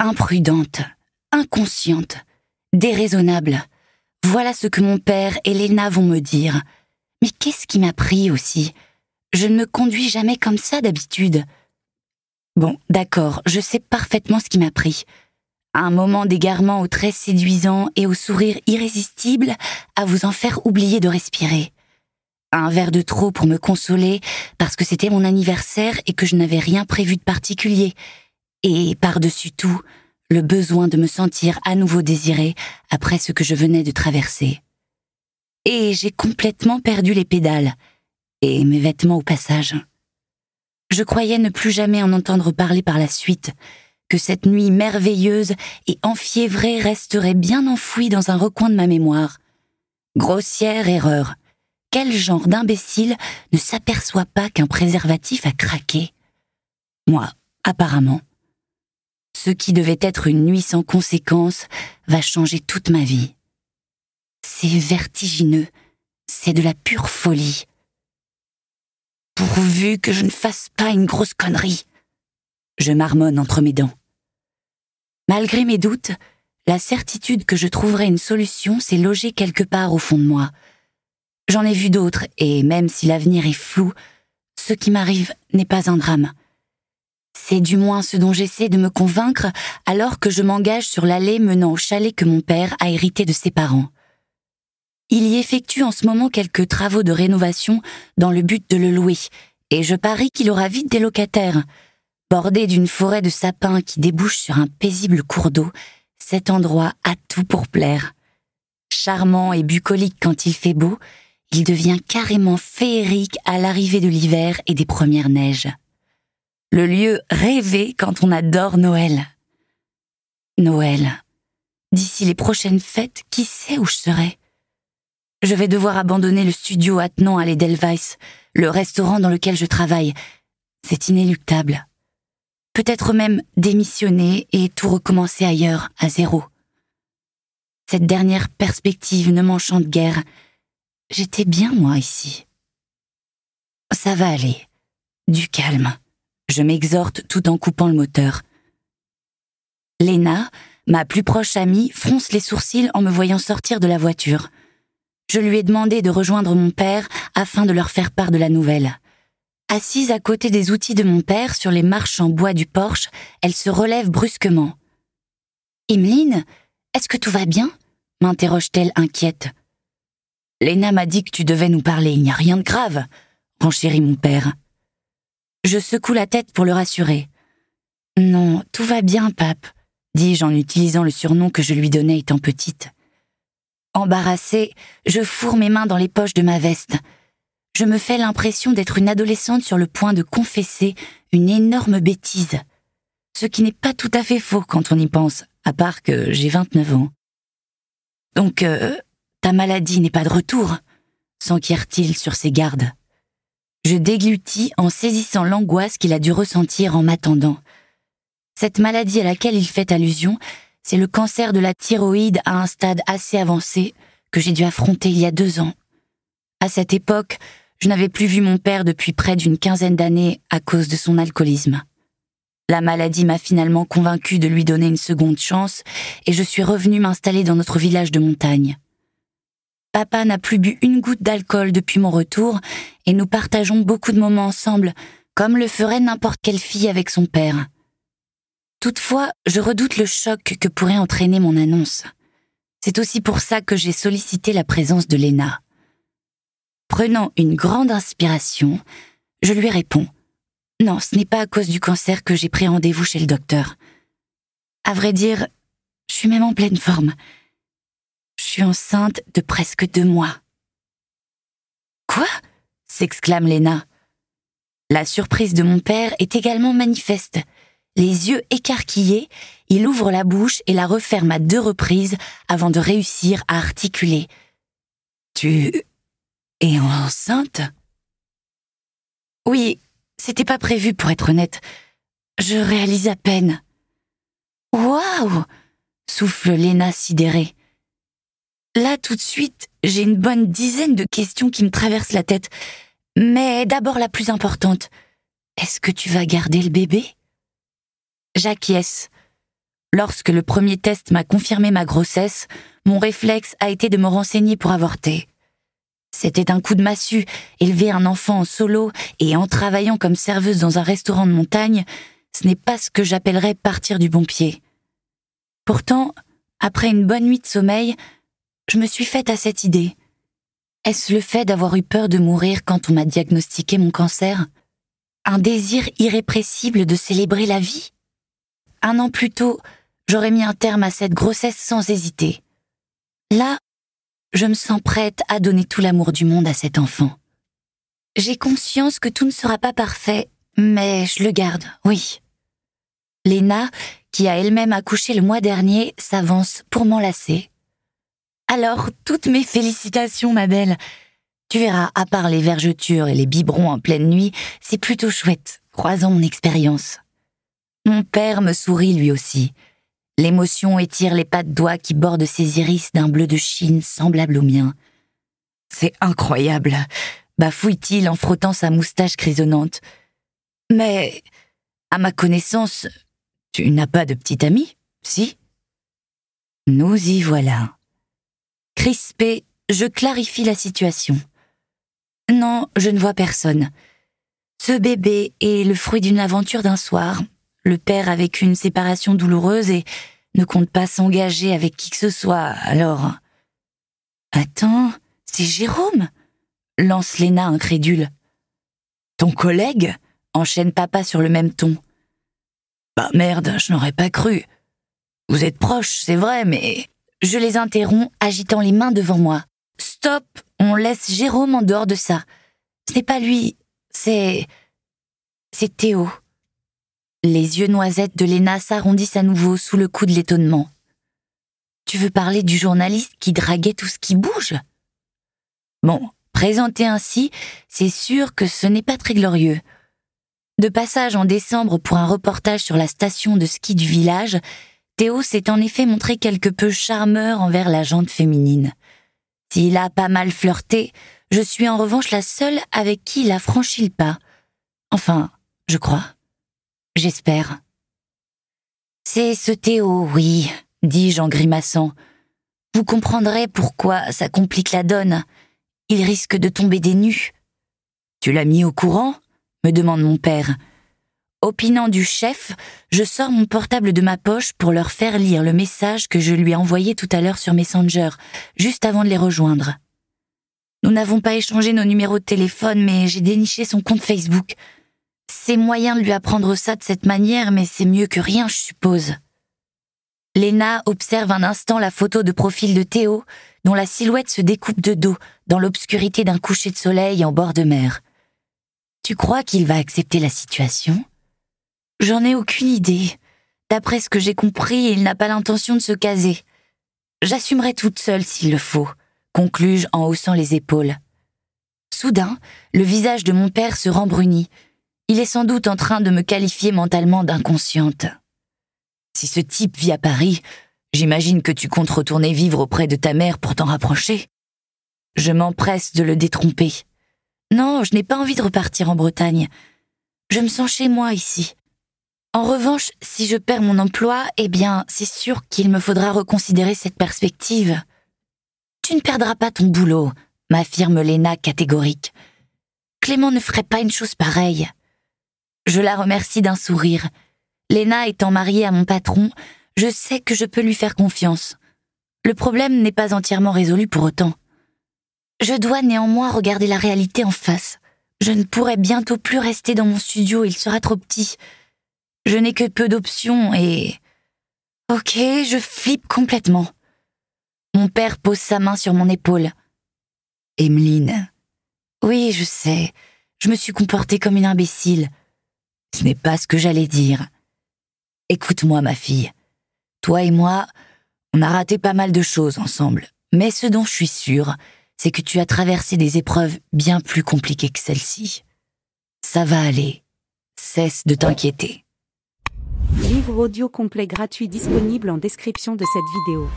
Imprudente, inconsciente, déraisonnable. Voilà ce que mon père et Léna vont me dire. Mais qu'est-ce qui m'a pris aussi? Je ne me conduis jamais comme ça d'habitude. Bon, d'accord, je sais parfaitement ce qui m'a pris. Un moment d'égarement aux traits séduisants et au sourire irrésistible à vous en faire oublier de respirer. Un verre de trop pour me consoler parce que c'était mon anniversaire et que je n'avais rien prévu de particulier. Et par-dessus tout, le besoin de me sentir à nouveau désirée après ce que je venais de traverser. Et j'ai complètement perdu les pédales, et mes vêtements au passage. Je croyais ne plus jamais en entendre parler par la suite, que cette nuit merveilleuse et enfiévrée resterait bien enfouie dans un recoin de ma mémoire. Grossière erreur. Quel genre d'imbécile ne s'aperçoit pas qu'un préservatif a craqué? Moi, apparemment. Ce qui devait être une nuit sans conséquence va changer toute ma vie. C'est vertigineux, c'est de la pure folie. Pourvu que je ne fasse pas une grosse connerie, je marmonne entre mes dents. Malgré mes doutes, la certitude que je trouverais une solution s'est logée quelque part au fond de moi. J'en ai vu d'autres, et même si l'avenir est flou, ce qui m'arrive n'est pas un drame. C'est du moins ce dont j'essaie de me convaincre alors que je m'engage sur l'allée menant au chalet que mon père a hérité de ses parents. Il y effectue en ce moment quelques travaux de rénovation dans le but de le louer, et je parie qu'il aura vite des locataires. Bordé d'une forêt de sapins qui débouche sur un paisible cours d'eau, cet endroit a tout pour plaire. Charmant et bucolique quand il fait beau, il devient carrément féerique à l'arrivée de l'hiver et des premières neiges. Le lieu rêvé quand on adore Noël. Noël. D'ici les prochaines fêtes, qui sait où je serai? Je vais devoir abandonner le studio attenant à l'Edelweiss, le restaurant dans lequel je travaille. C'est inéluctable. Peut-être même démissionner et tout recommencer ailleurs, à zéro. Cette dernière perspective ne m'enchante guère. J'étais bien, moi, ici. Ça va aller. Du calme. Je m'exhorte tout en coupant le moteur. Léna, ma plus proche amie, fronce les sourcils en me voyant sortir de la voiture. Je lui ai demandé de rejoindre mon père afin de leur faire part de la nouvelle. Assise à côté des outils de mon père sur les marches en bois du porche, elle se relève brusquement. « Emeline, est-ce que tout va bien ?» m'interroge-t-elle inquiète. « Léna m'a dit que tu devais nous parler, il n'y a rien de grave », renchérit mon père. Je secoue la tête pour le rassurer. « Non, tout va bien, pape », dis-je en utilisant le surnom que je lui donnais étant petite. Embarrassée, je fourre mes mains dans les poches de ma veste. Je me fais l'impression d'être une adolescente sur le point de confesser une énorme bêtise. Ce qui n'est pas tout à fait faux quand on y pense, à part que j'ai 29 ans. Donc, ta maladie n'est pas de retour, s'enquiert-il sur ses gardes. Je déglutis en saisissant l'angoisse qu'il a dû ressentir en m'attendant. Cette maladie à laquelle il fait allusion, c'est le cancer de la thyroïde à un stade assez avancé que j'ai dû affronter il y a 2 ans. À cette époque, je n'avais plus vu mon père depuis près d'une 15aine d'années à cause de son alcoolisme. La maladie m'a finalement convaincue de lui donner une seconde chance et je suis revenue m'installer dans notre village de montagne. Papa n'a plus bu une goutte d'alcool depuis mon retour et nous partageons beaucoup de moments ensemble, comme le ferait n'importe quelle fille avec son père. Toutefois, je redoute le choc que pourrait entraîner mon annonce. C'est aussi pour ça que j'ai sollicité la présence de Léna. Prenant une grande inspiration, je lui réponds « Non, ce n'est pas à cause du cancer que j'ai pris rendez-vous chez le docteur. À vrai dire, je suis même en pleine forme. Je suis enceinte de presque 2 mois. » « Quoi ?» s'exclame Léna. La surprise de mon père est également manifeste. Les yeux écarquillés, il ouvre la bouche et la referme à 2 reprises avant de réussir à articuler. « Tu es enceinte ?» « Oui, c'était pas prévu pour être honnête. Je réalise à peine. »« Waouh !» souffle Léna sidérée. Là, tout de suite, j'ai une bonne dizaine de questions qui me traversent la tête. Mais d'abord la plus importante. Est-ce que tu vas garder le bébé ? J'acquiesce. Lorsque le premier test m'a confirmé ma grossesse, mon réflexe a été de me renseigner pour avorter. C'était un coup de massue, élever un enfant en solo et en travaillant comme serveuse dans un restaurant de montagne, ce n'est pas ce que j'appellerais partir du bon pied. Pourtant, après une bonne nuit de sommeil, je me suis faite à cette idée. Est-ce le fait d'avoir eu peur de mourir quand on m'a diagnostiqué mon cancer? Un désir irrépressible de célébrer la vie? 1 an plus tôt, j'aurais mis un terme à cette grossesse sans hésiter. Là, je me sens prête à donner tout l'amour du monde à cet enfant. J'ai conscience que tout ne sera pas parfait, mais je le garde, oui. Léna, qui a elle-même accouché le mois dernier, s'avance pour m'enlacer. Alors, toutes mes félicitations, ma belle. Tu verras, à part les vergetures et les biberons en pleine nuit, c'est plutôt chouette, croisant mon expérience. Mon père me sourit lui aussi. L'émotion étire les pattes doigts qui bordent ses iris d'un bleu de Chine semblable au mien. C'est incroyable, bafouille-t-il en frottant sa moustache grisonnante. Mais, à ma connaissance, tu n'as pas de petite amie, si? Nous y voilà. Crispé, je clarifie la situation. Non, je ne vois personne. Ce bébé est le fruit d'une aventure d'un soir. Le père a vécu une séparation douloureuse et ne compte pas s'engager avec qui que ce soit, alors... Attends, c'est Jérôme, lance Léna incrédule. Ton collègue, enchaîne papa sur le même ton. Bah merde, je n'aurais pas cru. Vous êtes proches, c'est vrai, mais... Je les interromps, agitant les mains devant moi. Stop, on laisse Jérôme en dehors de ça. Ce n'est pas lui, c'est Théo. Les yeux noisettes de Léna s'arrondissent à nouveau sous le coup de l'étonnement. Tu veux parler du journaliste qui draguait tout ce qui bouge? Bon, présenté ainsi, c'est sûr que ce n'est pas très glorieux. De passage en décembre pour un reportage sur la station de ski du village, Théo s'est en effet montré quelque peu charmeur envers la gente féminine. S'il a pas mal flirté, je suis en revanche la seule avec qui il a franchi le pas. Enfin, je crois. J'espère. C'est ce Théo, oui, dis-je en grimaçant. Vous comprendrez pourquoi ça complique la donne. Il risque de tomber des nues. Tu l'as mis au courant? Me demande mon père. Opinant du chef, je sors mon portable de ma poche pour leur faire lire le message que je lui ai envoyé tout à l'heure sur Messenger, juste avant de les rejoindre. Nous n'avons pas échangé nos numéros de téléphone, mais j'ai déniché son compte Facebook. C'est moyen de lui apprendre ça de cette manière, mais c'est mieux que rien, je suppose. Léna observe un instant la photo de profil de Théo, dont la silhouette se découpe de dos, dans l'obscurité d'un coucher de soleil en bord de mer. Tu crois qu'il va accepter la situation ? J'en ai aucune idée. D'après ce que j'ai compris, il n'a pas l'intention de se caser. J'assumerai toute seule s'il le faut, conclus-je en haussant les épaules. Soudain, le visage de mon père se rembrunit. Il est sans doute en train de me qualifier mentalement d'inconsciente. Si ce type vit à Paris, j'imagine que tu comptes retourner vivre auprès de ta mère pour t'en rapprocher. Je m'empresse de le détromper. Non, je n'ai pas envie de repartir en Bretagne. Je me sens chez moi ici. En revanche, si je perds mon emploi, eh bien, c'est sûr qu'il me faudra reconsidérer cette perspective. Tu ne perdras pas ton boulot, m'affirme Léna catégorique. Clément ne ferait pas une chose pareille. Je la remercie d'un sourire. Léna étant mariée à mon patron, je sais que je peux lui faire confiance. Le problème n'est pas entièrement résolu pour autant. Je dois néanmoins regarder la réalité en face. Je ne pourrai bientôt plus rester dans mon studio, il sera trop petit. Je n'ai que peu d'options et... Ok, je flippe complètement. Mon père pose sa main sur mon épaule. Emeline. Oui, je sais, je me suis comportée comme une imbécile. Ce n'est pas ce que j'allais dire. Écoute-moi, ma fille. Toi et moi, on a raté pas mal de choses ensemble. Mais ce dont je suis sûre, c'est que tu as traversé des épreuves bien plus compliquées que celle-ci. Ça va aller. Cesse de t'inquiéter. Livre audio complet gratuit disponible en description de cette vidéo.